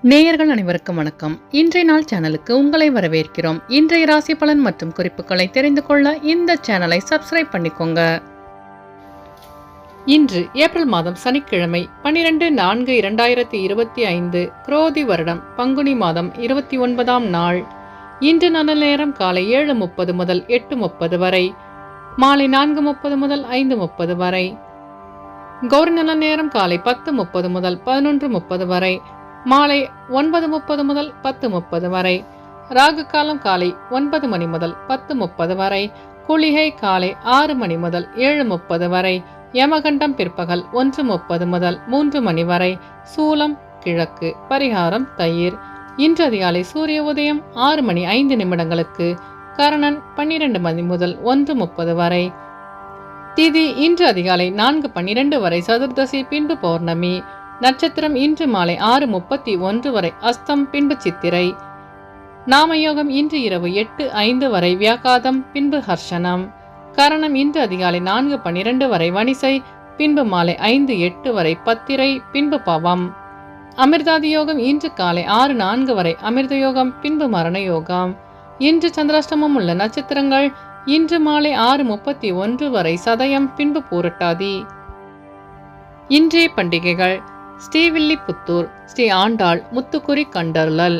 நேயர்கள் அனைவருக்கும் வணக்கம். இன்றைய நாள் சேனலுக்கு உங்களை வரவேற்கிறோம். இன்றைய ராசி பலன் மற்றும் குறிப்புகளை தெரிந்து கொள்ள இந்த சேனலை சப்ஸ்கிரைப் பண்ணிக்கோங்க. இன்று ஏப்ரல் மாதம் சனிக்கிழமை 12/4/2025 குரோதி வருடம் பங்குனி மாதம் 29ஆம் நாள். இன்று நல்ல நேரம் காலை 7:30 முதல் 8:30 வரை, மாலை 4:30 முதல் 5:30 வரை. கௌரி நல்ல நேரம் காலை 10:30 முதல் 11:30 வரை, மாலை 9:30 முதல் 10:30 வரை. ராகு காலம் காலை 9 மணி முதல் 10:30 வரை, குளிகை காலை 6 மணி முதல் 7:30 வரை, யமகண்டம் பிற்பகல் 1:30 முதல் 3 மணி வரை, சூலம் கிழக்கு, பரிகாரம் தயிர். இன்று அதிகாலை சூரிய உதயம் 6 மணி 5 நிமிடங்களுக்கு, கரணன் 12 மணி முதல் 1:30 வரை. திதி இன்று அதிகாலை 4:12 வரை சதுர்தசி, பின்பு பௌர்ணமி. நட்சத்திரம் இன்று மாலை 6:31 வரை அஸ்தம், பின்பு சித்திரை. நாமயோகம் இன்று இரவு 8:05 வரை வியாகாதம், பின்பு ஹர்ஷனம். கரணம் இன்று அதிகாலை 4:12 வரை வணிசை, பின்பு மாலை 5:08 வரை பத்திரை, பின்பு பவம். அமிர்தாதி யோகம் இன்று காலை 6:04 வரை அமிர்த யோகம், பின்பு மரண யோகம். இன்று சந்திராஷ்டமம் உள்ள நட்சத்திரங்கள் இன்று மாலை 6:31 வரை சதயம், பின்பு பூரட்டாதி. இன்றைய பண்டிகைகள்: ஸ்ரீவில்லிபுத்தூர் ஸ்ரீ ஆண்டாள் முத்துக்குறி கண்டருளல்,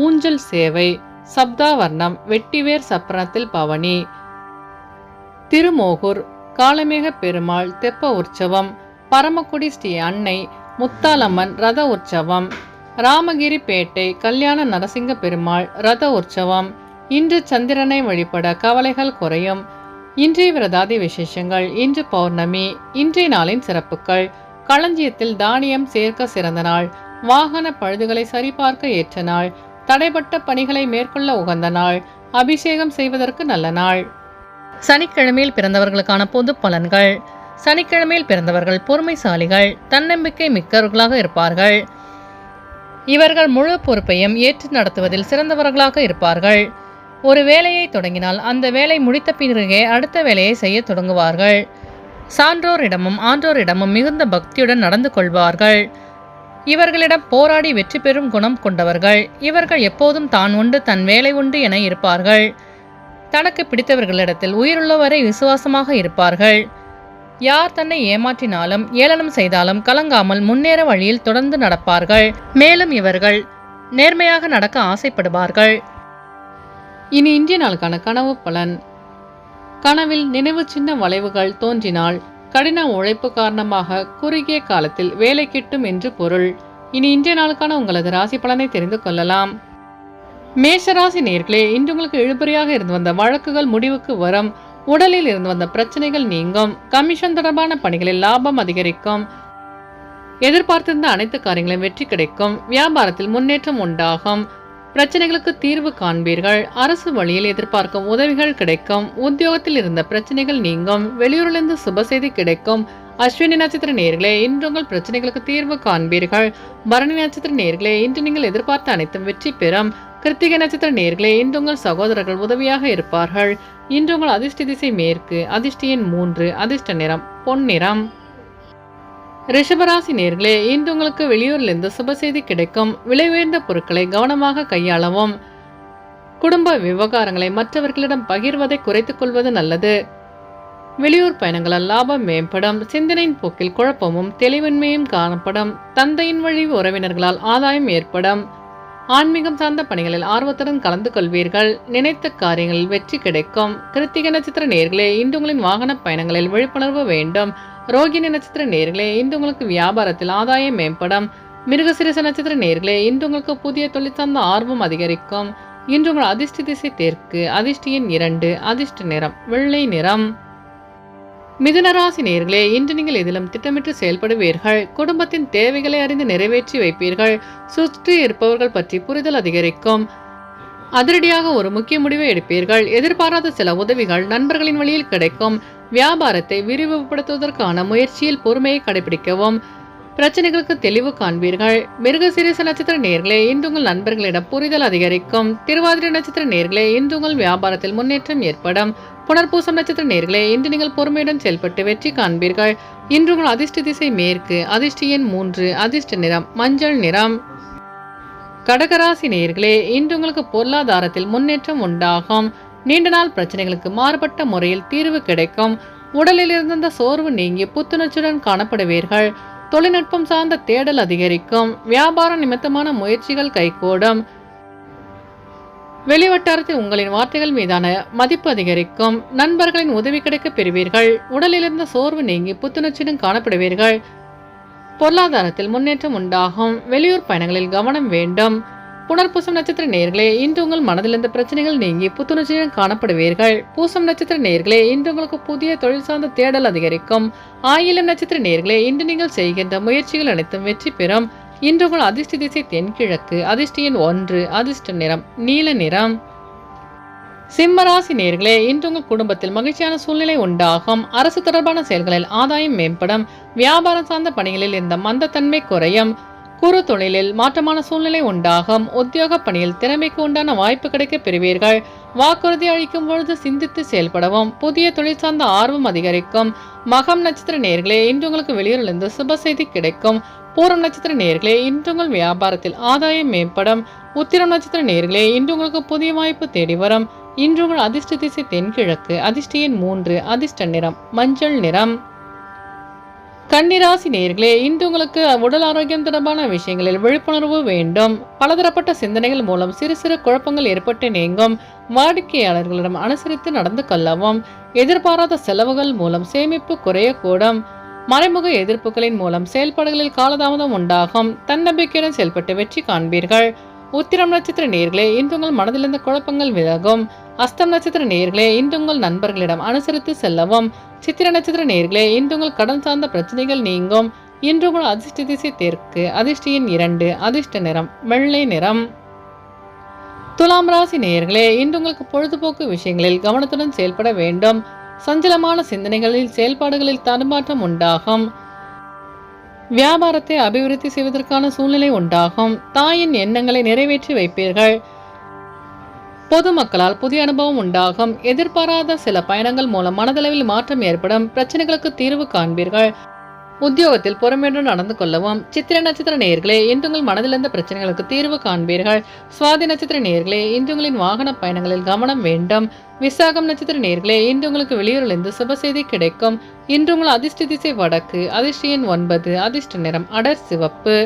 ஊஞ்சல் சேவை, சப்தாவர்ணம், வெட்டிவேர் சப்பரத்தில் பவனி. திருமோகூர் காளமேக பெருமாள் தெப்ப உற்சவம், பரமக்குடி ஸ்ரீ அன்னை முத்தாலம்மன் ரத உற்சவம், ராமகிரி பேட்டை கல்யாண நரசிங்க பெருமாள் ரத உற்சவம். இன்று சந்திரனை வழிபட கவலைகள் குறையும். இன்றைய விரதாதி விசேஷங்கள்: இன்று பௌர்ணமி. இன்றைய நாளின் சிறப்புகள்: களஞ்சியத்தில் தானியம் சேர்க்க சிறந்த நாள், வாகன பழுதுகளை சரிபார்க்க ஏற்ற நாள், தடைப்பட்ட பணிகளை மேற்கொள்ள உகந்த நாள், அபிஷேகம் செய்வதற்கு நல்ல நாள். சனிக்கிழமையில் பிறந்தவர்களுக்கான பொது பலன்கள்: சனிக்கிழமையில் பிறந்தவர்கள் பொறுமைசாலிகள், தன்னம்பிக்கை மிக்கவர்களாக இருப்பார்கள். இவர்கள் முழு பொறுப்பையும் ஏற்று நடத்துவதில் சிறந்தவர்களாக இருப்பார்கள். ஒரு வேலையை தொடங்கினால் அந்த வேலை முடித்த பிறகே அடுத்த வேலையை செய்ய தொடங்குவார்கள். சான்றோரிடமும் ஆன்றோரிடமும் மிகுந்த பக்தியுடன் நடந்து கொள்வார்கள். இவர்களிடம் போராடி வெற்றி பெறும் குணம் கொண்டவர்கள். இவர்கள் எப்போதும் தான் உண்டு தன் வேலை உண்டு என இருப்பார்கள். தனக்கு பிடித்தவர்களிடத்தில் உயிருள்ளவரை விசுவாசமாக இருப்பார்கள். யார் தன்னை ஏமாற்றினாலும் ஏளனம் செய்தாலும் கலங்காமல் முன்னேற வழியில் தொடர்ந்து நடப்பார்கள். மேலும் இவர்கள் நேர்மையாக நடக்க ஆசைப்படுவார்கள். இனி இன்றைய நாளுக்கான கனவு பலன். கனவில் நினைவு சின்ன வளைவுகள் தோன்றினால் கடின உழைப்பு காரணமாக குறுகிய காலத்தில் வேலை கிட்டும் என்று பொருள். இனி இன்றைய நாளுக்கான உங்களது ராசி பலனை தெரிந்து கொள்ளலாம். மேஷராசி நேயர்களே, இன்று உங்களுக்கு இழுபறியாக இருந்து வந்த வழக்குகள் முடிவுக்கு வரும். உடலில் இருந்து வந்த பிரச்சனைகள் நீங்கும். கமிஷன் தொடர்பான பணிகளில் லாபம் அதிகரிக்கும். எதிர்பார்த்திருந்த அனைத்து காரியங்களும் வெற்றி கிடைக்கும். வியாபாரத்தில் முன்னேற்றம் உண்டாகும். பிரச்சனைகளுக்கு தீர்வு காண்பீர்கள். அரசு வழியில் எதிர்பார்க்கும் உதவிகள் கிடைக்கும். உத்தியோகத்தில் இருந்த பிரச்சனைகள் நீங்கும். வெளியூரிலிருந்து சுப செய்தி கிடைக்கும். அஸ்வினி நட்சத்திர நேயர்களே, இன்று உங்கள் பிரச்சனைகளுக்கு தீர்வு காண்பீர்கள். பரணி நட்சத்திர நேயர்களே, இன்று நீங்கள் எதிர்பார்த்த அனைத்தும் வெற்றி பெறும். கிருத்திகை நட்சத்திர நேயர்களே, இன்று உங்கள் சகோதரர்கள் உதவியாக இருப்பார்கள். இன்று உங்கள் அதிர்ஷ்ட திசை மேற்கு, அதிர்ஷ்ட எண் 3, அதிர்ஷ்ட நிறம் பொன்னிறம். ரிஷபராசி நேயர்களே, இன்று உங்களுக்கு வெளியூரிலிருந்து சுப செய்தி கிடைக்கும். விலை உயர்ந்த பொருட்களை கவனமாக கையாளவும். குடும்ப விவகாரங்களை மற்றவர்களிடம் பகிர்வதை குறைத்துக் கொள்வது நல்லது. வெளியூர் பயணங்களால் லாபம் மேம்படும். சிந்தனையின் போக்கில் குழப்பமும் தெளிவின்மையும் காணப்படும். தந்தையின் வழி உறவினர்களால் ஆதாயம் ஏற்படும். ஆன்மீகம் சார்ந்த பணிகளில் ஆர்வத்துடன் கலந்து கொள்வீர்கள். நினைத்த காரியங்களில் வெற்றி கிடைக்கும். கிருத்திகை நட்சத்திர நேயர்களே, இன்று உங்களின் வாகன பயணங்களில் விழிப்புணர்வு வேண்டும். ரோகிணி நட்சத்திர நேயர்களே, இன்று உங்களுக்கு வியாபாரத்தில் ஆதாயம் மேம்படும். மிருகசிரிச நட்சத்திர நேயர்களே, இன்று உங்களுக்கு புதிய தொழில் சார்ந்த ஆர்வம் அதிகரிக்கும். இன்று உங்கள் அதிர்ஷ்ட திசை தெற்கு, அதிர்ஷ்ட எண் 2, அதிர்ஷ்ட நிறம் வெள்ளை நிறம். மிதுனராசி நேயர்களே, இன்று நீங்கள் எதிலும் திட்டமிட்டு செயல்படுவீர்கள். குடும்பத்தின் தேவைகளை அறிந்து நிறைவேற்றி வைப்பீர்கள். சுற்றி இருப்பவர்கள் பற்றி புரிதல் அதிகரிக்கும். அதிரடியாக ஒரு முக்கிய முடிவை எடுப்பீர்கள். எதிர்பாராத சில உதவிகள் நண்பர்களின் வழியில் கிடைக்கும். வியாபாரத்தை விரிவுபடுத்துவதற்கான முயற்சியில் பொறுமையை கடைபிடிக்கவும். பிரச்சனைகளுக்கு தெளிவு காண்பீர்கள். மிருகசீரிஷ நட்சத்திர நேயர்களே, இன்று உங்கள் நண்பர்களிடம் புரிதல் அதிகரிக்கும். திருவாதிரை நட்சத்திர நேயர்களே, இன்று உங்கள் வியாபாரத்தில் முன்னேற்றம் ஏற்படும். புனர்பூசம் நட்சத்திர நேயர்களே, இன்று நீங்கள் பொறுமையுடன் செயல்பட்டு வெற்றி காண்பீர்கள். இன்று உங்கள் அதிர்ஷ்ட திசை மேற்கு, அதிர்ஷ்ட எண் 3, அதிர்ஷ்ட நிறம் மஞ்சள் நிறம். கடகராசி நேயர்களே, இன்று உங்களுக்கு பொருளாதாரத்தில் முன்னேற்றம் உண்டாகும். நீண்ட நாள் பிரச்சனைகளுக்கு மாறுபட்ட முறையில் தீர்வு கிடைக்கும். உடலில் இருந்த சோர்வு நீங்கி புத்துணர்ச்சியுடன் காணப்படுவீர்கள். தொழில்நுட்பம் சார்ந்த தேடல் அதிகரிக்கும். வியாபார நிமித்தமான முயற்சிகள் கைகூடும். வெளிவட்டாரத்தில் உங்களின் வார்த்தைகள் மீதான மதிப்பு அதிகரிக்கும். நண்பர்களின் உதவி கிடைக்க பெறுவீர்கள். உடலில் இருந்த சோர்வு நீங்கி புத்துணர்ச்சியுடன் காணப்படுவீர்கள். பொருளாதாரத்தில் முன்னேற்றம் உண்டாகும். வெளியூர் பயணங்களில் கவனம் வேண்டும். புனர்பூசம் நட்சத்திர நேயர்களே, இன்று உங்கள் மனதில் இருந்த பிரச்சனைகள் நீங்கி புத்துணர்ச்சியுடன் காணப்படுவீர்கள். பூசம் நட்சத்திர நேயர்களே, இன்று உங்களுக்கு புதிய தொழில் சார்ந்த தேடல் அதிகரிக்கும். ஆயிலம் நட்சத்திர நேயர்களே, இன்று நீங்கள் செய்கின்ற முயற்சிகள் அனைத்தும் வெற்றி பெறும். இன்று உங்கள் அதிர்ஷ்ட திசை தென்கிழக்கு. அதிர்ஷ்ட எண் 1. அதிர்ஷ்ட நிறம் நீல நிறம். சிம்மராசி நேயர்களே, இன்று உங்கள் குடும்பத்தில் மகிழ்ச்சியான சூழ்நிலை உண்டாகும். அரசு தொடர்பான செயல்களில் ஆதாயம் மேம்படும். வியாபாரம் சார்ந்த பணிகளில் இருந்த மந்தத்தன்மை குறையும். குறு தொழிலில் மாற்றமான சூழ்நிலை உண்டாகும். உத்தியோக பணியில் திறமைக்கு உண்டான வாய்ப்பு கிடைக்க பெறுவீர்கள். வாக்குறுதி அளிக்கும் பொழுது சிந்தித்து செயல்படவும். புதிய தொழில் சார்ந்த ஆர்வம் அதிகரிக்கும். மகம் நட்சத்திர நேயர்களே, இன்று உங்களுக்கு வெளியூரிலிருந்து சுப செய்தி கிடைக்கும். பூரம் நட்சத்திர நேயர்களே, இன்று உங்கள் வியாபாரத்தில் ஆதாயம் மேம்படும். உத்திரம் நட்சத்திர நேயர்களே, இன்று உங்களுக்கு புதிய வாய்ப்பு தேடி வரும். இன்று உங்கள் அதிர்ஷ்ட திசை தென்கிழக்கு. அதிர்ஷ்ட எண் 3. அதிர்ஷ்ட நிறம் மஞ்சள் நிறம். கன்னிராசி நேயர்களே, இன்று உங்களுக்கு உடல் ஆரோக்கியம் தொடர்பான விஷயங்களில் விழிப்புணர்வு வேண்டும். பலதரப்பட்ட சிந்தனைகள் மூலம் சிறு சிறு குழப்பங்கள் ஏற்பட்டு நீங்கும். வாடிக்கையாளர்களிடம் அனுசரித்து நடந்து கொள்ளவும். எதிர்பாராத செலவுகள் மூலம் சேமிப்பு குறையக்கூடும். மறைமுக எதிர்ப்புகளின் மூலம் செயல்பாடுகளில் காலதாமதம் உண்டாகும். தன்னம்பிக்கையுடன் செயல்பட்டு வெற்றி காண்பீர்கள். உத்திரம் நட்சத்திர நேயர்களே, இன்று உங்கள் மனதிலிருந்த குழப்பங்கள் விலகும். அஸ்தம் நட்சத்திர நேயர்களே, இன்று உங்கள் நண்பர்களிடம் அனுசரித்து செல்லவும். சித்திர நட்சத்திர நேயர்களே, இன்று உங்கள் கடன் சார்ந்த பிரச்சனைகள் நீங்கும். இன்று உங்கள் அதிர்ஷ்ட திசை தெற்கு. அதிர்ஷ்ட எண் 2. அதிர்ஷ்ட நிறம் வெள்ளை நிறம். துலாம் ராசி நேயர்களே, இன்று உங்களுக்கு பொழுதுபோக்கு விஷயங்களில் கவனத்துடன் செயல்பட வேண்டும். சஞ்சலமான சிந்தனைகளில் செயல்பாடுகளில் தடுமாற்றம் உண்டாகும். வியாபாரத்தை அபிவிருத்தி செய்வதற்கான சூழ்நிலை உண்டாகும். தாயின் எண்ணங்களை நிறைவேற்றி வைப்பீர்கள். பொதுமக்களால் புதிய அனுபவம் உண்டாகும். எதிர்பாராத சில பயணங்கள் மூலம் மனதளவில் மாற்றம் ஏற்படும். பிரச்சனைகளுக்கு தீர்வு காண்பீர்கள். உத்தியோகத்தில் பொறுமையுடன் நடந்து கொள்ளவும். சித்திர நட்சத்திர நேயர்களே, இன்று உங்கள் மனதிலிருந்த பிரச்சனைகளுக்கு தீர்வு காண்பீர்கள். சுவாதி நட்சத்திர நேயர்களே, இன்று உங்களின் வாகன பயணங்களில் கவனம் வேண்டும். விசாகம் நட்சத்திர நேயர்களே, இன்று உங்களுக்கு வெளியூரிலிருந்து சுப செய்தி கிடைக்கும். இன்று உங்கள் அதிர்ஷ்ட திசை வடக்கு. அதிர்ஷ்ட எண் 9. அதிர்ஷ்ட நிறம் அடர் சிவப்பு.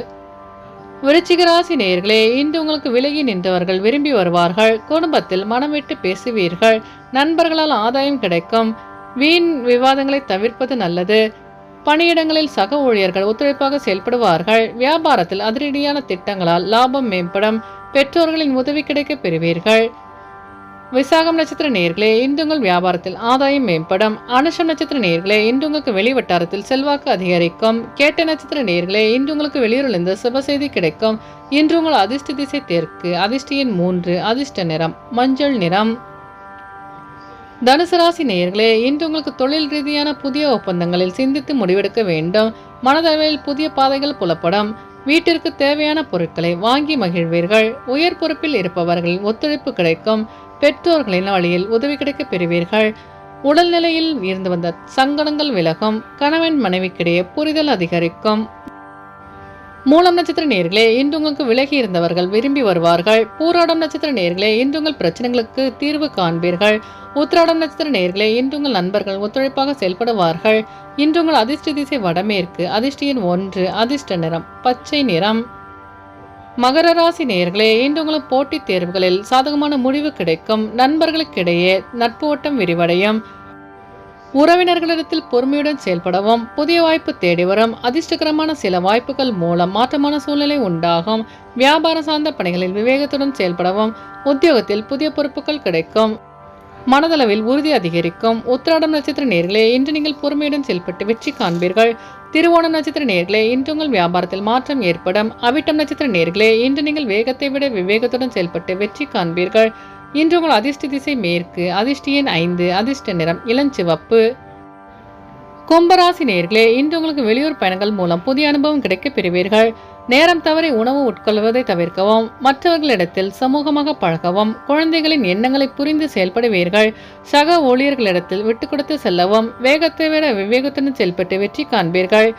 விருச்சிக ராசி நேயர்களே, இன்று உங்களுக்கு விலகி நின்றவர்கள் விரும்பி வருவார்கள். குடும்பத்தில் மனம் விட்டு பேசுவீர்கள். நண்பர்களால் ஆதாயம் கிடைக்கும். வீண் விவாதங்களை தவிர்ப்பது நல்லது. பணியிடங்களில் சக ஊழியர்கள் ஒத்துழைப்பாக செயல்படுவார்கள். வியாபாரத்தில் அதிரடியான திட்டங்களால் லாபம் மேம்படும். பெற்றோர்களின் உதவி கிடைக்க பெறுவீர்கள். விசாகம் நட்சத்திர நேயர்களே, இன்று உங்கள் வியாபாரத்தில் ஆதாயம் மேம்படும். அனுஷம் நட்சத்திர நேயர்களே, இன்று உங்களுக்கு வெளிவட்டாரத்தில் செல்வாக்கு அதிகரிக்கும். கேட்ட நட்சத்திர நேயர்களே, இன்று உங்களுக்கு வெளியூரிலிருந்து சுப செய்தி கிடைக்கும். இன்று உங்கள் அதிர்ஷ்ட திசை தெற்கு. அதிர்ஷ்ட எண் 3. அதிர்ஷ்ட நிறம் மஞ்சள் நிறம். தனுசு ராசி நேயர்களே, இன்று உங்களுக்கு தொழில் ரீதியான புதிய ஒப்பந்தங்களில் சிந்தித்து முடிவெடுக்க வேண்டும். மனதளவில் புதிய பாதைகள் புலப்படும். வீட்டிற்கு தேவையான பொருட்களை வாங்கி மகிழ்வீர்கள். உயர் பொறுப்பில் இருப்பவர்களின் ஒத்துழைப்பு கிடைக்கும். பெற்றோர்களின் வழியில் உதவி கிடைக்க பெறுவீர்கள். உடல்நிலையில் இருந்து வந்த சங்கடங்கள் விலகும். கணவன் மனைவிக்கிடையே புரிதல் அதிகரிக்கும். மூலம் நட்சத்திர நேயர்களே, இன்று உங்களுக்கு விலகி இருந்தவர்கள் விரும்பி வருவார்கள். பூராடம் நட்சத்திர நேயர்களே, இன்று உங்கள் பிரச்சனைகளுக்கு தீர்வு காண்பீர்கள். உத்திராடம் நட்சத்திர நேயர்களே, இன்று உங்கள் நண்பர்கள் ஒத்துழைப்பாக செயல்படுவார்கள். இன்று உங்கள் அதிர்ஷ்ட திசை வடமேற்கு. அதிர்ஷ்ட எண் 1. அதிர்ஷ்ட நிறம் பச்சை நிறம். மகர ராசி நேயர்களே, இன்று உங்களுக்கு போட்டித் தேர்வுகளில் சாதகமான முடிவு கிடைக்கும். நண்பர்களுக்கிடையே நட்பு ஓட்டம் விரிவடையும். உறவினர்களிடத்தில் பொறுமையுடன் செயல்படவும். புதிய வாய்ப்பு தேடி வரும். அதிர்ஷ்டகரமான சில வாய்ப்புகள் மூலம் மாற்றமான சூழ்நிலை உண்டாகும். வியாபாரம் சார்ந்த பணிகளில் விவேகத்துடன் செயல்படவும். உத்தியோகத்தில் புதிய பொறுப்புகள் கிடைக்கும். மனதளவில் உறுதி அதிகரிக்கும். உத்திராடம் நட்சத்திர நேயர்களே, இன்று நீங்கள் பொறுமையுடன் செயல்பட்டு வெற்றி காண்பீர்கள். திருவோணம் நட்சத்திர நேயர்களே, இன்று உங்கள் வியாபாரத்தில் மாற்றம் ஏற்படும். அவிட்டம் நட்சத்திர நேயர்களே, இன்று நீங்கள் வேகத்தை விட விவேகத்துடன் செயல்பட்டு வெற்றி காண்பீர்கள். இன்று உங்கள் அதிர்ஷ்ட திசை மேற்கு. அதிர்ஷ்ட எண் 5. அதிர்ஷ்ட நிறம் இளஞ்சிவப்பு. கும்பராசி நேயர்களே, இன்று உங்களுக்கு வெளியூர் பயணங்கள் மூலம் புதிய அனுபவம் கிடைக்க பெறுவீர்கள். நேரம் தவறி உணவு உட்கொள்வதை தவிர்க்கவும். மற்றவர்களிடத்தில் சமூகமாக பழகவும். குழந்தைகளின் எண்ணங்களை புரிந்து செயல்படுவீர்கள். சக ஊழியர்களிடத்தில் விட்டு கொடுத்து செல்லவும். வேகத்தை விட விவேகத்துடன் செயல்பட்டு வெற்றி காண்பீர்கள்.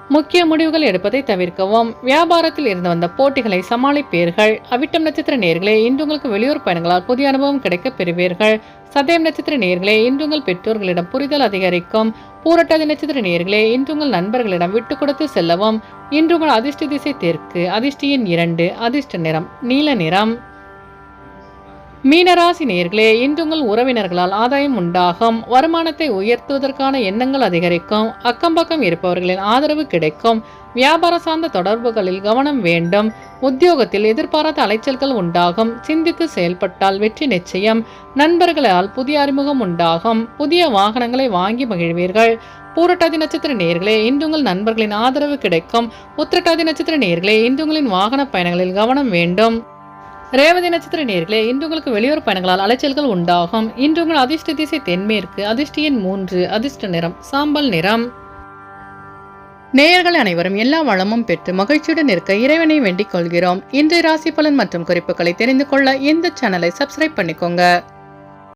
முக்கிய முடிவுகள் எடுப்பதை தவிர்க்கவும். வியாபாரத்தில் இருந்து வந்த போட்டிகளை சமாளிப்பீர்கள். அவிட்டம் நட்சத்திர நேயர்களே, இன்று உங்களுக்கு வெளியூர் பயணங்களால் புதிய அனுபவம் கிடைக்கப் பெறுவீர்கள். சதயம் நட்சத்திர நேயர்களே, இன்று உங்கள் பெற்றோர்களிடம் புரிதல் அதிகரிக்கும். பூரட்டாதி நட்சத்திர நேயர்களே, இன்று உங்கள் நண்பர்களிடம் விட்டு கொடுத்து செல்லவும். இன்று உங்கள் அதிர்ஷ்ட திசை தெற்கு. அதிர்ஷ்ட எண் 2. அதிர்ஷ்ட நிறம் நீல நிறம். மீனராசி நேயர்களே, இன்று உங்கள் உறவினர்களால் ஆதாயம் உண்டாகும். வருமானத்தை உயர்த்துவதற்கான எண்ணங்கள் அதிகரிக்கும். அக்கம்பக்கம் இருப்பவர்களின் ஆதரவு கிடைக்கும். வியாபார சார்ந்த தொடர்புகளில் கவனம் வேண்டும். உத்தியோகத்தில் எதிர்பாராத அலைச்சல்கள் உண்டாகும். சிந்தித்து செயல்பட்டால் வெற்றி நிச்சயம். நண்பர்களால் புதிய அறிமுகம் உண்டாகும். புதிய வாகனங்களை வாங்கி மகிழ்வீர்கள். பூரட்டாதி நட்சத்திர நேயர்களே, இன்று உங்கள் நண்பர்களின் ஆதரவு கிடைக்கும். உத்திரட்டாதி நட்சத்திர நேயர்களே, இன்று உங்களின் வாகன பயணங்களில் கவனம் வேண்டும். ரேவதி நட்சத்திர நேயர்களே, இன்று உங்களுக்கு வெளியூர் பயணங்களால் அலைச்சல்கள் உண்டாகும். இன்று உங்கள் அதிர்ஷ்ட திசை தென்மேற்கு. அதிர்ஷ்ட எண் 3. அதிர்ஷ்ட நிறம் சாம்பல் நிறம். நேயர்கள் அனைவரும் எல்லா வளமும் பெற்று மகிழ்ச்சியுடன் இருக்க இறைவனை வேண்டிக் கொள்கிறோம். இன்றைய ராசி பலன் மற்றும் குறிப்புகளை தெரிந்து கொள்ள இந்த சேனலை சப்ஸ்கிரைப் பண்ணிக்கோங்க.